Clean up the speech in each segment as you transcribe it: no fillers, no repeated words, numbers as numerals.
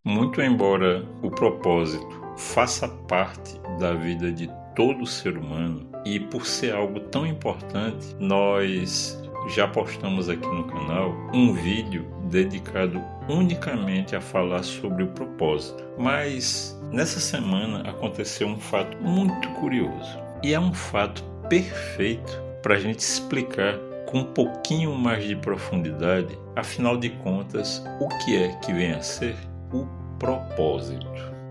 Muito embora o propósito faça parte da vida de todo ser humano e por ser algo tão importante, nós já postamos aqui no canal um vídeo dedicado unicamente a falar sobre o propósito. Mas nessa semana aconteceu um fato muito curioso e é um fato perfeito para a gente explicar com um pouquinho mais de profundidade, afinal de contas, o que é que vem a ser o propósito.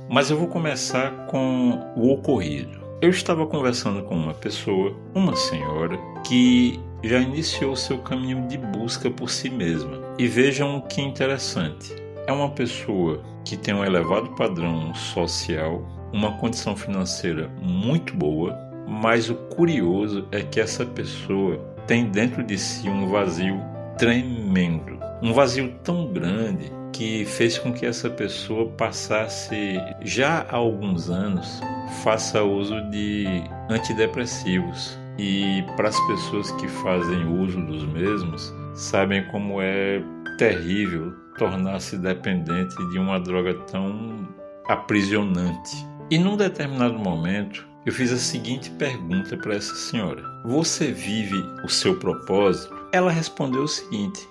Mas eu vou começar com o ocorrido. Eu estava conversando com uma pessoa, uma senhora, que já iniciou seu caminho de busca por si mesma. E vejam que interessante. É uma pessoa que tem um elevado padrão social, uma condição financeira muito boa, mas o curioso é que essa pessoa tem dentro de si um vazio tremendo. Um vazio tão grande que fez com que essa pessoa passasse, já há alguns anos, faça uso de antidepressivos. E para as pessoas que fazem uso dos mesmos, sabem como é terrível tornar-se dependente de uma droga tão aprisionante. E num determinado momento, eu fiz a seguinte pergunta para essa senhora: você vive o seu propósito? Ela respondeu o seguinte: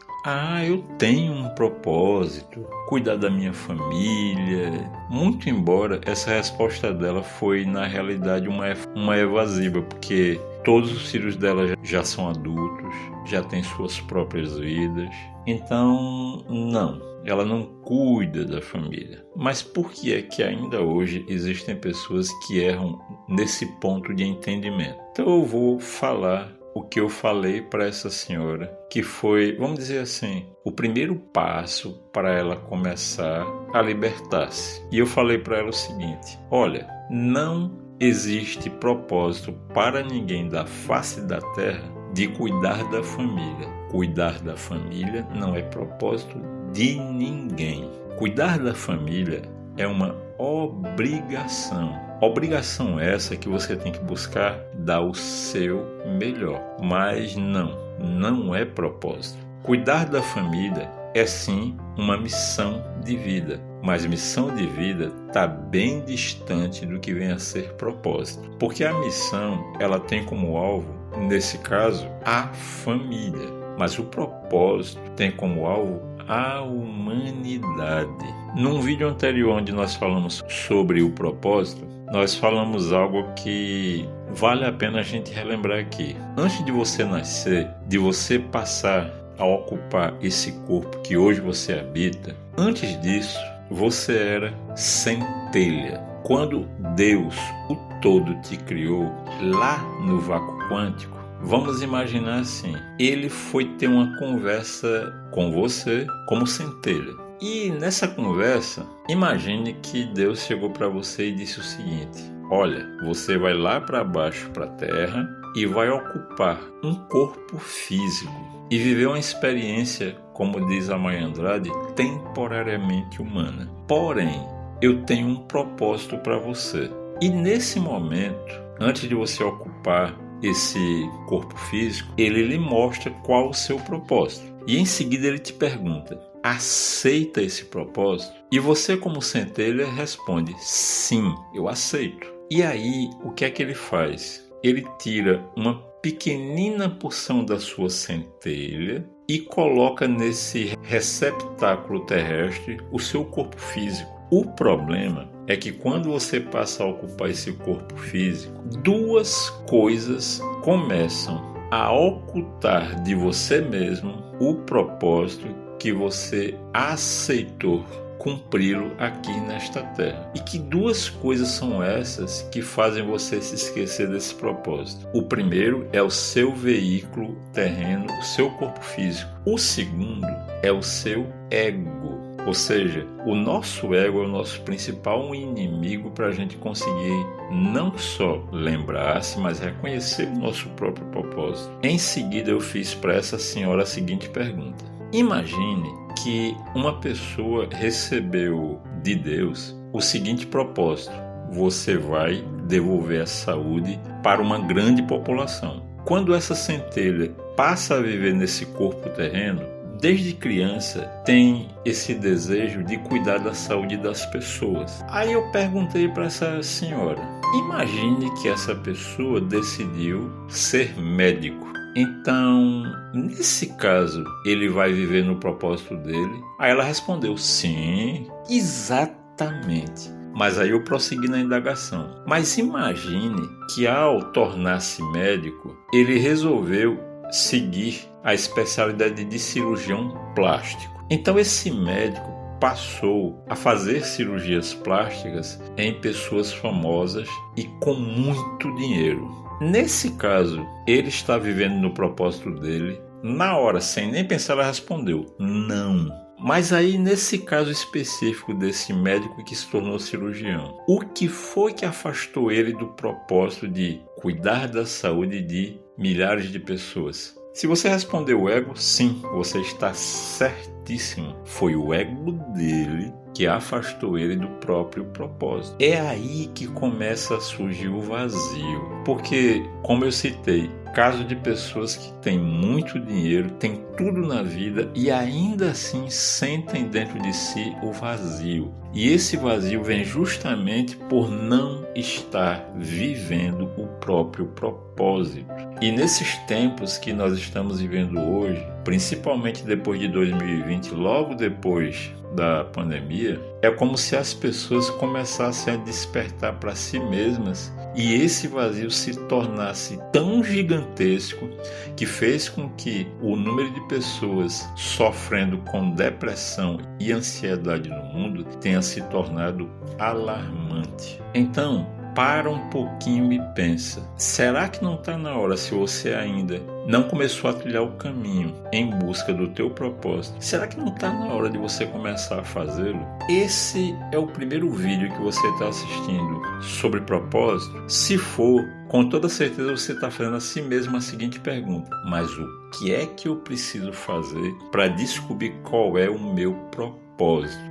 eu tenho um propósito, cuidar da minha família. Muito embora essa resposta dela foi, na realidade, uma evasiva, porque todos os filhos dela já são adultos, já têm suas próprias vidas. Então, não, ela não cuida da família. Mas por que é que ainda hoje existem pessoas que erram nesse ponto de entendimento? Então eu vou falar o que eu falei para essa senhora, que foi, vamos dizer assim, o primeiro passo para ela começar a libertar-se. E eu falei para ela o seguinte: olha, não existe propósito para ninguém da face da terra de cuidar da família. Cuidar da família não é propósito de ninguém. Cuidar da família é uma obrigação. Obrigação essa que você tem que buscar dar o seu melhor. Mas não é propósito. Cuidar da família é sim uma missão de vida. Mas missão de vida está bem distante do que vem a ser propósito. Porque a missão, ela tem como alvo, nesse caso, a família. Mas o propósito tem como alvo a humanidade. Num vídeo anterior onde nós falamos sobre o propósito, nós falamos algo que vale a pena a gente relembrar aqui. Antes de você nascer, de você passar a ocupar esse corpo que hoje você habita, antes disso, você era centelha. Quando Deus, o todo, te criou lá no vácuo quântico, vamos imaginar assim, ele foi ter uma conversa com você como centelha. E nessa conversa, imagine que Deus chegou para você e disse o seguinte: olha, você vai lá para baixo, para a terra, e vai ocupar um corpo físico e viver uma experiência, como diz a Maya Andrade, temporariamente humana. Porém, eu tenho um propósito para você. E nesse momento, antes de você ocupar esse corpo físico, ele lhe mostra qual o seu propósito. E em seguida ele te pergunta: aceita esse propósito? E você, como centelha, responde: sim, eu aceito. E aí, o que é que ele faz? Ele tira uma pequenina porção da sua centelha e coloca nesse receptáculo terrestre o seu corpo físico. O problema é que quando você passa a ocupar esse corpo físico, duas coisas começam a ocultar de você mesmo o propósito que você aceitou cumpri-lo aqui nesta terra. E que duas coisas são essas que fazem você se esquecer desse propósito? O primeiro é o seu veículo terreno, o seu corpo físico. O segundo é o seu ego. Ou seja, o nosso ego é o nosso principal inimigo para a gente conseguir não só lembrar-se, mas reconhecer o nosso próprio propósito. Em seguida, eu fiz para essa senhora a seguinte pergunta: imagine que uma pessoa recebeu de Deus o seguinte propósito: você vai devolver a saúde para uma grande população. Quando essa centelha passa a viver nesse corpo terreno, desde criança, tem esse desejo de cuidar da saúde das pessoas. Aí eu perguntei para essa senhora, imagine que essa pessoa decidiu ser médico. Então, nesse caso, ele vai viver no propósito dele? Aí ela respondeu, sim, exatamente. Mas aí eu prossegui na indagação. Mas imagine que ao tornar-se médico, ele resolveu seguir a especialidade de cirurgião plástico. Então esse médico passou a fazer cirurgias plásticas em pessoas famosas e com muito dinheiro. Nesse caso, ele está vivendo no propósito dele. Na hora, sem nem pensar, ela respondeu, não. Mas aí, nesse caso específico desse médico que se tornou cirurgião, o que foi que afastou ele do propósito de cuidar da saúde de milhares de pessoas? Se você respondeu o ego, sim, você está certíssimo. Foi o ego dele que afastou ele do próprio propósito. É aí que começa a surgir o vazio. Porque, como eu citei, caso de pessoas que têm muito dinheiro, têm tudo na vida e ainda assim sentem dentro de si o vazio. E esse vazio vem justamente por não estar vivendo o próprio propósito. E nesses tempos que nós estamos vivendo hoje, principalmente depois de 2020, logo depois da pandemia, é como se as pessoas começassem a despertar para si mesmas e esse vazio se tornasse tão gigantesco que fez com que o número de pessoas sofrendo com depressão e ansiedade no mundo tenha se tornado alarmante. Então, para um pouquinho e pensa, será que não está na hora, se você ainda não começou a trilhar o caminho em busca do teu propósito, será que não está na hora de você começar a fazê-lo? Esse é o primeiro vídeo que você está assistindo sobre propósito? Se for, com toda certeza você está fazendo a si mesmo a seguinte pergunta, mas o que é que eu preciso fazer para descobrir qual é o meu propósito?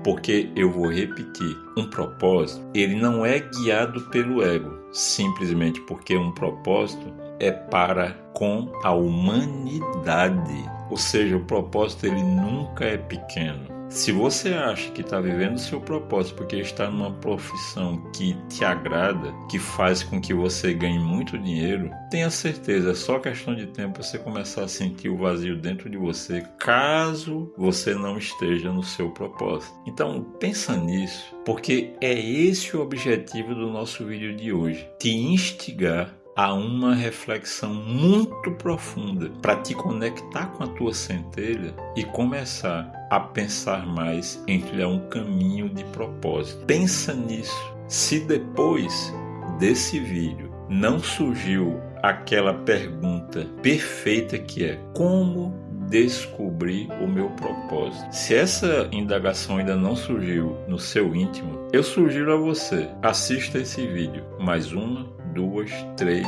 Porque eu vou repetir, um propósito, ele não é guiado pelo ego, simplesmente porque um propósito é para com a humanidade. Ou seja, o propósito ele nunca é pequeno. Se você acha que está vivendo o seu propósito porque está numa profissão que te agrada, que faz com que você ganhe muito dinheiro, tenha certeza, é só questão de tempo você começar a sentir o vazio dentro de você, caso você não esteja no seu propósito. Então, pensa nisso, porque é esse o objetivo do nosso vídeo de hoje, te instigar a uma reflexão muito profunda para te conectar com a tua centelha e começar a pensar mais em trilhar um caminho de propósito. Pensa nisso. Se depois desse vídeo não surgiu aquela pergunta perfeita que é como descobrir o meu propósito. Se essa indagação ainda não surgiu no seu íntimo, eu sugiro a você, assista esse vídeo mais uma, 2, 3,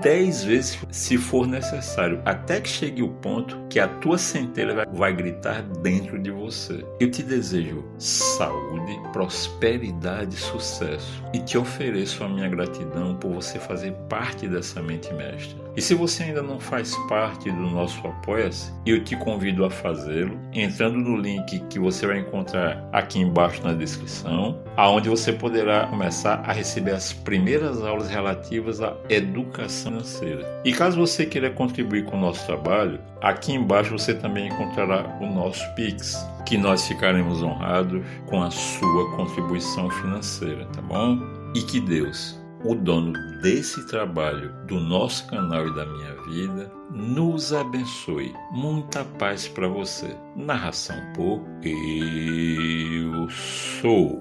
10 vezes se for necessário, até que chegue o ponto que a tua centelha vai gritar dentro de você. Eu te desejo saúde, prosperidade e sucesso e te ofereço a minha gratidão por você fazer parte dessa mente mestra. E se você ainda não faz parte do nosso Apoia-se, eu te convido a fazê-lo, entrando no link que você vai encontrar aqui embaixo na descrição, aonde você poderá começar a receber as primeiras aulas relativas à educação financeira. E caso você queira contribuir com o nosso trabalho, aqui embaixo você também encontrará o nosso Pix, que nós ficaremos honrados com a sua contribuição financeira, tá bom? E que Deus, o dono desse trabalho, do nosso canal e da minha vida, nos abençoe. Muita paz para você. Narração por Eu Sou.